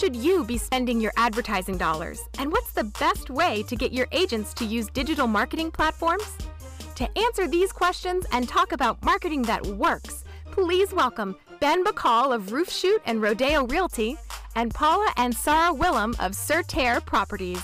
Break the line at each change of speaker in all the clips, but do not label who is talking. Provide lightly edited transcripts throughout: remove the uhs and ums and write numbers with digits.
should you be spending your advertising dollars? And what's the best way to get your agents to use digital marketing platforms? To answer these questions and talk about marketing that works, please welcome Ben Bacall of Roof Shoot and Rodeo Realty and Paula and Sarah Willem of Certaire Properties.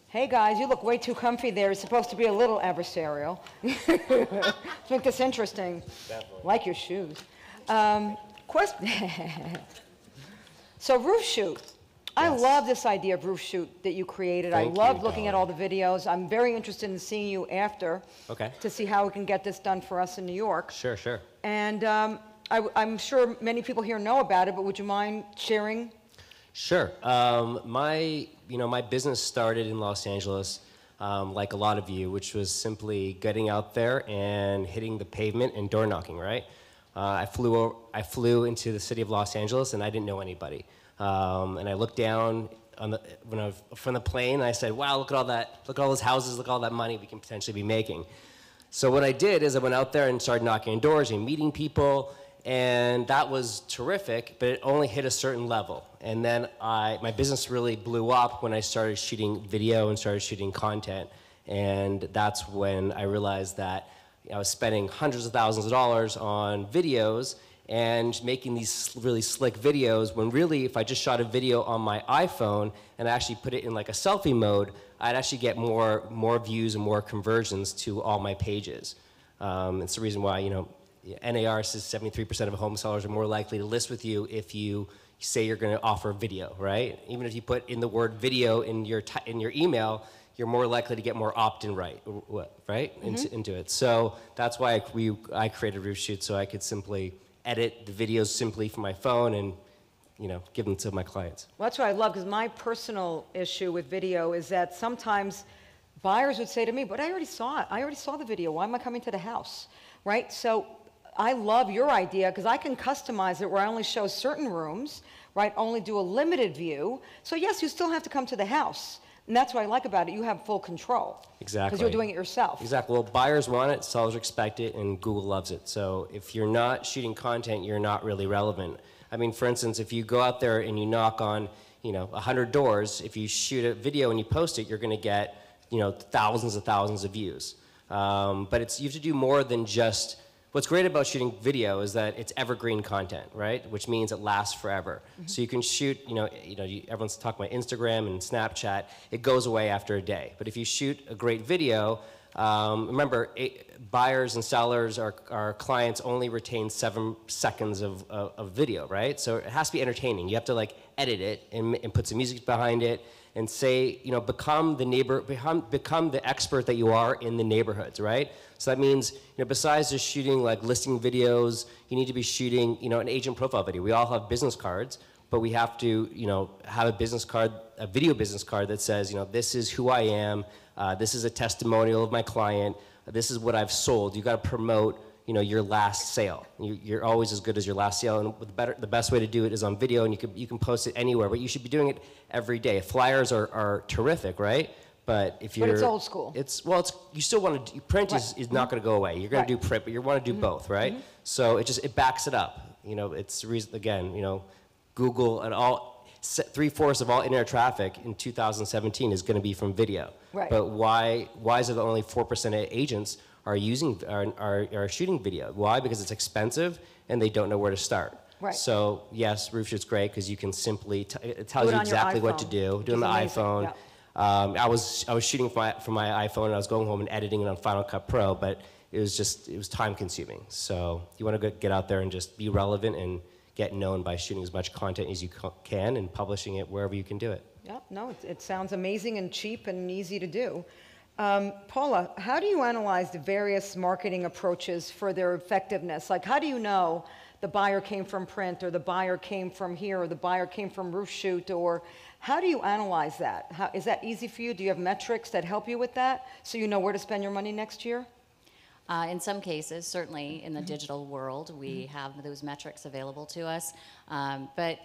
Hey guys, you look way too comfy there. It's supposed to be a little adversarial. Let's make this interesting. Definitely. Like your shoes. So Roof Shoot. Yes. I love this idea of Roof Shoot that you created. I love looking at all the videos. I'm very interested in seeing you after to see how we can get this done for us in New York.
Sure, sure.
And I'm sure many people here know about it, but would you mind sharing?
Sure. My business started in Los Angeles, like a lot of you, which was simply getting out there and hitting the pavement and door knocking, right? I flew into the city of Los Angeles and I didn't know anybody. And I looked down from the plane and I said, wow, look at all that, look at all those houses, look at all that money we can potentially be making. So what I did is I went out there and started knocking on doors and meeting people. And that was terrific, but it only hit a certain level. And then my business really blew up when I started shooting video and started shooting content. And that's when I realized that I was spending hundreds of thousands of dollars on videos and making these really slick videos when really if I just shot a video on my iPhone and I actually put it in like a selfie mode, I'd actually get more views and more conversions to all my pages. It's the reason why, NAR says 73% of home sellers are more likely to list with you if you say you're going to offer video, right? Even if you put in the word video in your email, you're more likely to get more opt-in right into it. So that's why I created Roof Shoot, so I could simply edit the videos simply from my phone and give them to my clients.
Well, that's what I love, because my personal issue with video is that sometimes buyers would say to me, but I already saw it. I already saw the video. Why am I coming to the house, right? So I love your idea because I can customize it where I only show certain rooms, right? Only do a limited view. So yes, you still have to come to the house. And that's what I like about it. You have full control.
Exactly.
Because you're doing it yourself.
Exactly. Well, buyers want it, sellers expect it, and Google loves it. So if you're not shooting content, you're not really relevant. I mean, for instance, if you go out there and you knock on, 100 doors, if you shoot a video and you post it, you're going to get, thousands of views. But you have to do more than just. What's great about shooting video is that it's evergreen content, right? Which means it lasts forever. Mm-hmm. So you can shoot, everyone's talking about Instagram and Snapchat. It goes away after a day. But if you shoot a great video, remember, buyers and sellers, our clients only retain 7 seconds of video, right? So it has to be entertaining. You have to edit it and put some music behind it and say, become the expert that you are in the neighborhoods, right? So that means, besides just shooting listing videos, you need to be shooting, an agent profile video. We all have business cards, but we have to, have a business card, a video business card that says, this is who I am, this is a testimonial of my client, this is what I've sold. You got to promote, your last sale. You're always as good as your last sale, and the best way to do it is on video, and you can post it anywhere, but you should be doing it every day. Flyers are terrific, right? But if you're,
but it's old school.
You still want to do, print is not going to go away. You're going to do print, but you want to do both, right? Mm-hmm. So it backs it up. It's the reason, again, Google and all 3/4 of all internet traffic in 2017 is going to be from video. Right. But why is it that only 4% of agents are shooting video? Why? Because it's expensive and they don't know where to start. Right. So yes, Roof Shoot's great because you can simply it tells you exactly what to do. Do it on the iPhone. Yeah. I was shooting from my iPhone and I was going home and editing it on Final Cut Pro, but it was time consuming. So you want to get out there and just be relevant and get known by shooting as much content as you can and publishing it wherever you can do it.
Yeah, no, it sounds amazing and cheap and easy to do. Paula, how do you analyze the various marketing approaches for their effectiveness? How do you know the buyer came from print, or the buyer came from here, or the buyer came from Roof Shoot, or how do you analyze that? Is that easy for you? Do you have metrics that help you with that so you know where to spend your money next year?
In some cases, certainly in the digital world, we have those metrics available to us. But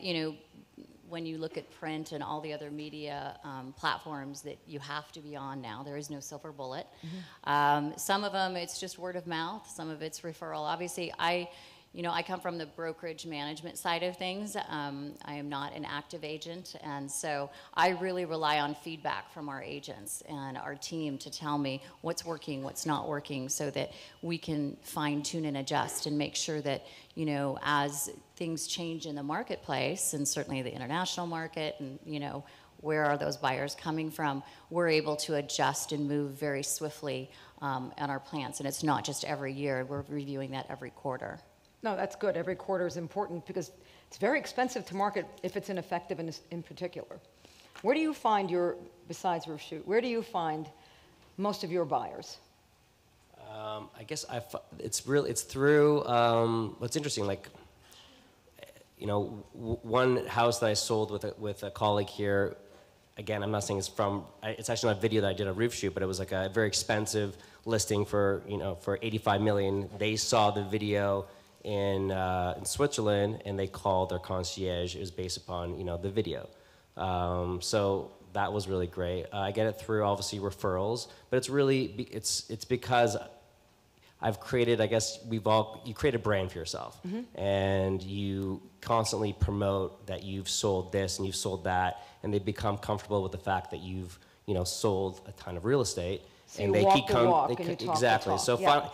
when you look at print and all the other media platforms that you have to be on now, there is no silver bullet. Some of them, it's just word of mouth. Some of it's referral. Obviously, I come from the brokerage management side of things. I am not an active agent, and so I really rely on feedback from our agents and our team to tell me what's working, what's not working, so that we can fine-tune and adjust and make sure that, as things change in the marketplace, and certainly the international market, and, where are those buyers coming from, we're able to adjust and move very swiftly on our plans. And it's not just every year, we're reviewing that every quarter.
No, that's good. Every quarter is important because it's very expensive to market if it's ineffective in particular. Where do you find besides Roof Shoot, where do you find most of your buyers?
I guess it's through, what's interesting, like, one house that I sold with a colleague here, again, I'm not saying it's actually not a video that I did a roof shoot, but it was like a very expensive listing for 85 million. They saw the video in Switzerland, and they called their concierge. It was based upon the video. So that was really great. I get it through obviously referrals, but it's because I've created, I guess you create a brand for yourself, and you constantly promote that you've sold this and you've sold that, and they become comfortable with the fact that you've sold a ton of real estate,
So
and
you
they
walk
keep
the
coming.
walk and you talk the
Exactly.
talk.
So
Yeah.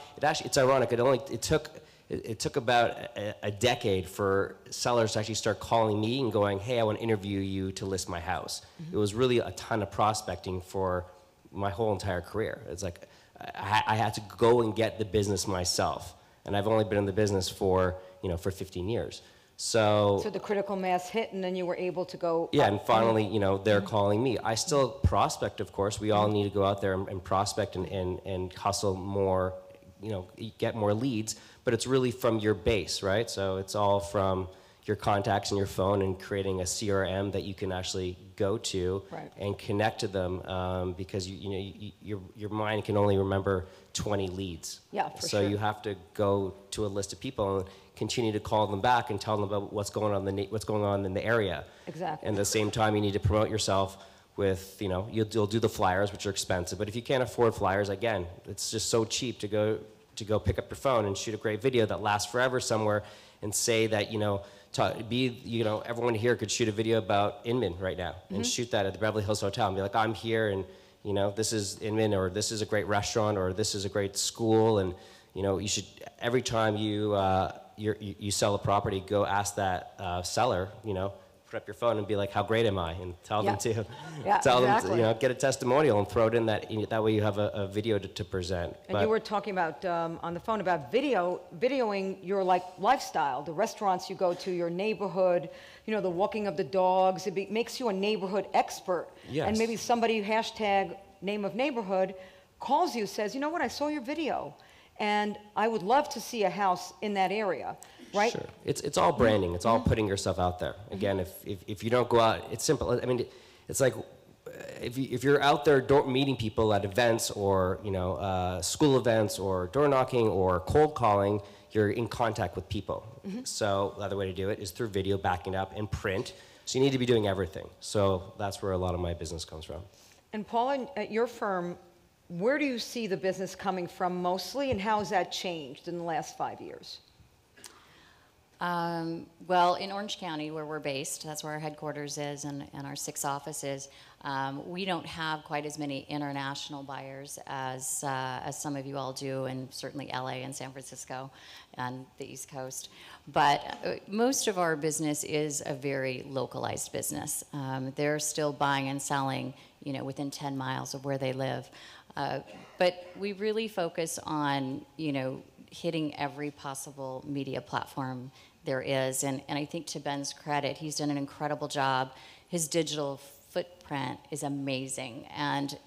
it's ironic. It took about a decade for sellers to actually start calling me and going, hey, I want to interview you to list my house. It was really a ton of prospecting for my whole entire career. It's like I had to go and get the business myself. And I've only been in the business for 15 years. So
the critical mass hit, and then you were able to go.
Yeah, and finally, they're calling me. I still prospect, of course. We all need to go out there and prospect and hustle more, get more leads. But it's really from your base, right? So it's all from your contacts and your phone and creating a CRM that you can actually go to and connect to them, because your mind can only remember 20 leads.
Yeah, for
so
sure.
you have to go to a list of people and continue to call them back and tell them about what's going on in the area.
Exactly.
And at the same time, you need to promote yourself with, you'll do the flyers, which are expensive. But if you can't afford flyers, again, it's just so cheap to go pick up your phone and shoot a great video that lasts forever somewhere, and say that everyone here could shoot a video about Inman right now and shoot that at the Beverly Hills Hotel and be like, I'm here, and this is Inman, or this is a great restaurant, or this is a great school, and you should, every time you sell a property, go ask that seller, put up your phone and be like, how great am I? And tell them to, tell them to, get a testimonial and throw it in that way you have a video to present.
And you were talking about, on the phone, about videoing your lifestyle, the restaurants you go to, your neighborhood, the walking of the dogs. It makes you a neighborhood expert.
Yes.
And maybe somebody, hashtag name of neighborhood, calls you, says, you know what, I saw your video, and I would love to see a house in that area. Right?
Sure. It's all branding. It's all putting yourself out there. Again, if you don't go out, it's simple. I mean, it's like if you're out there meeting people at events, or school events, or door knocking, or cold calling, you're in contact with people. So the other way to do it is through video, backing up, and print. So you need to be doing everything. So that's where a lot of my business comes from.
And Paula, at your firm, where do you see the business coming from mostly, and how has that changed in the last 5 years?
Well, in Orange County, where we're based, that's where our headquarters is, and our 6 offices, we don't have quite as many international buyers as some of you all do, and certainly LA and San Francisco and the East Coast. But most of our business is a very localized business. They're still buying and selling, within 10 miles of where they live. But we really focus on, hitting every possible media platform there is. And I think, to Ben's credit, he's done an incredible job. His digital footprint is amazing, and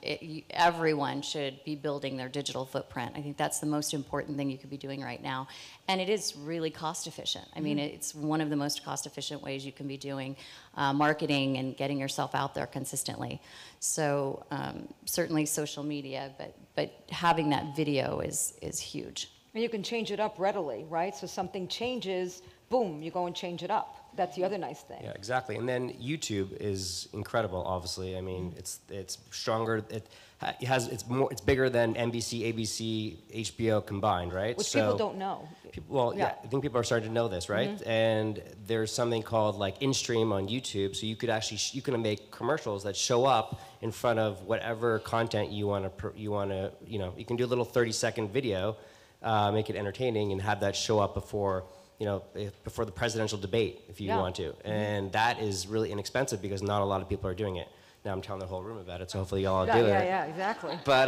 everyone should be building their digital footprint. I think that's the most important thing you could be doing right now. And it is really cost efficient. I mean, it's one of the most cost efficient ways you can be doing marketing and getting yourself out there consistently. So certainly social media, but having that video is huge.
And you can change it up readily, right? So something changes, boom, you go and change it up. That's the other nice thing.
Yeah, exactly. And then YouTube is incredible. Obviously, I mean, it's stronger. It's bigger than NBC, ABC, HBO combined, right?
Which people don't know.
Yeah, I think people are starting to know this, right? And there's something called like in-stream on YouTube, so you could actually you can make commercials that show up in front of whatever content you want to you can do a little 30-second video, make it entertaining, and have that show up before the presidential debate if you want to. And that is really inexpensive because not a lot of people are doing it. Now I'm telling the whole room about it, so hopefully y'all do it.
Yeah, exactly.
But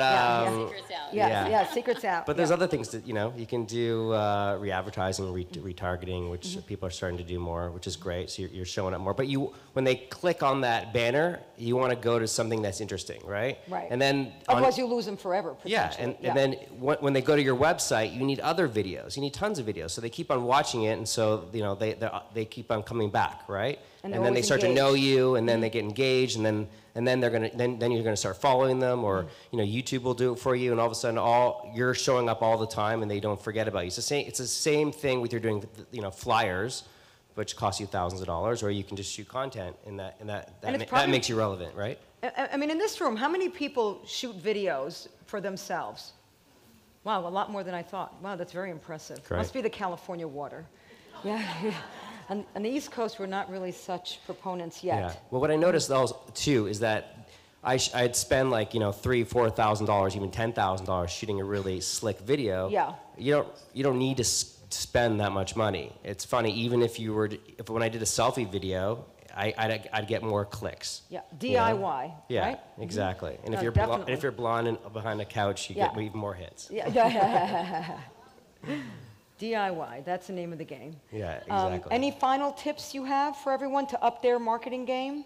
Secrets out.
Secrets out.
But there's other things that you can do, re-advertising, retargeting, which people are starting to do more, which is great. So you're showing up more. But when they click on that banner, you want to go to something that's interesting, right?
Right.
And then
otherwise you lose them forever.
Yeah, and then when they go to your website, you need other videos. You need tons of videos. So they keep on watching it, and so they keep on coming back, right? And then they start to know you, and then they get engaged, and then you're gonna start following them, or YouTube will do it for you, and all of a sudden you're showing up all the time, and they don't forget about you. It's the same thing with you're doing flyers, which cost you thousands of dollars, or you can just shoot content, and that makes you relevant, right?
I mean, in this room, how many people shoot videos for themselves? Wow, a lot more than I thought. Wow, that's very impressive.
Great.
Must be the California water. Yeah. On the East Coast, we're not really such proponents yet.
Yeah. Well, what I noticed too is that I'd spend like $3,000, $4,000, even $10,000 shooting a really slick video.
Yeah.
You don't need to spend that much money. It's funny, even when I did a selfie video, I'd get more clicks.
Yeah. DIY.
Yeah.
Right?
Exactly. And
No,
if you're blonde and behind a couch, you get even more hits.
Yeah. DIY, that's the name of the game.
Yeah, exactly.
Any final tips you have for everyone to up their marketing game?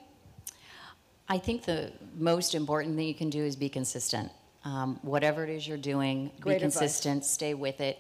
I think the most important thing you can do is be consistent. Whatever it is you're doing, be consistent, stay with it.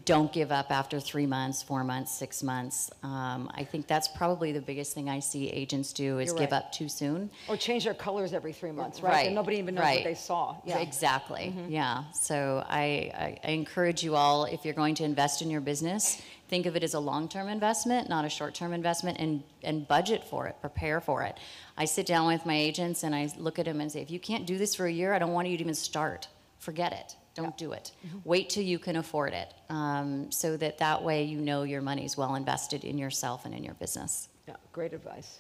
Don't give up after 3 months, 4 months, 6 months. I think that's probably the biggest thing I see agents do is give up too soon.
Or change their colors every 3 months, right? And nobody even knows what they saw. Yeah.
Exactly, yeah. So I encourage you all, if you're going to invest in your business, think of it as a long-term investment, not a short-term investment, and budget for it, prepare for it. I sit down with my agents and I look at them and say, if you can't do this for a year, I don't want you to even start. Forget it. Don't do it. Wait till you can afford it, so that way your money's well invested in yourself and in your business.
Yeah, great advice.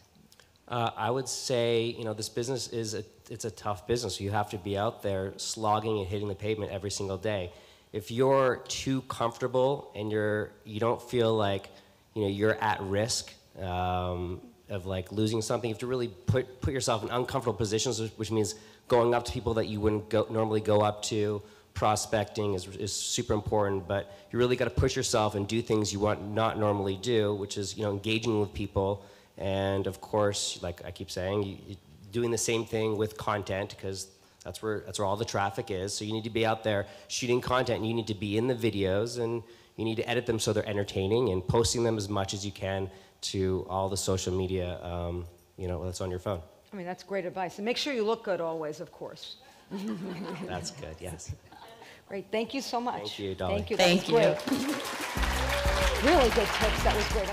I would say, this business it's a tough business. You have to be out there slogging and hitting the pavement every single day. If you're too comfortable and you don't feel like you're at risk of like losing something, you have to really put yourself in uncomfortable positions, which means going up to people that you wouldn't normally go up to. Prospecting is super important, but you really got to push yourself and do things you not normally do, which is engaging with people, and of course, like I keep saying, doing the same thing with content, because that's where all the traffic is. So you need to be out there shooting content, and you need to be in the videos, and you need to edit them so they're entertaining, and posting them as much as you can to all the social media, that's on your phone.
I mean, that's great advice. And make sure you look good always, of course.
That's good, yes.
Great, thank you so much.
Thank you, Dolly.
Thank you.
Thank you.
Great. Really good tips, that was great.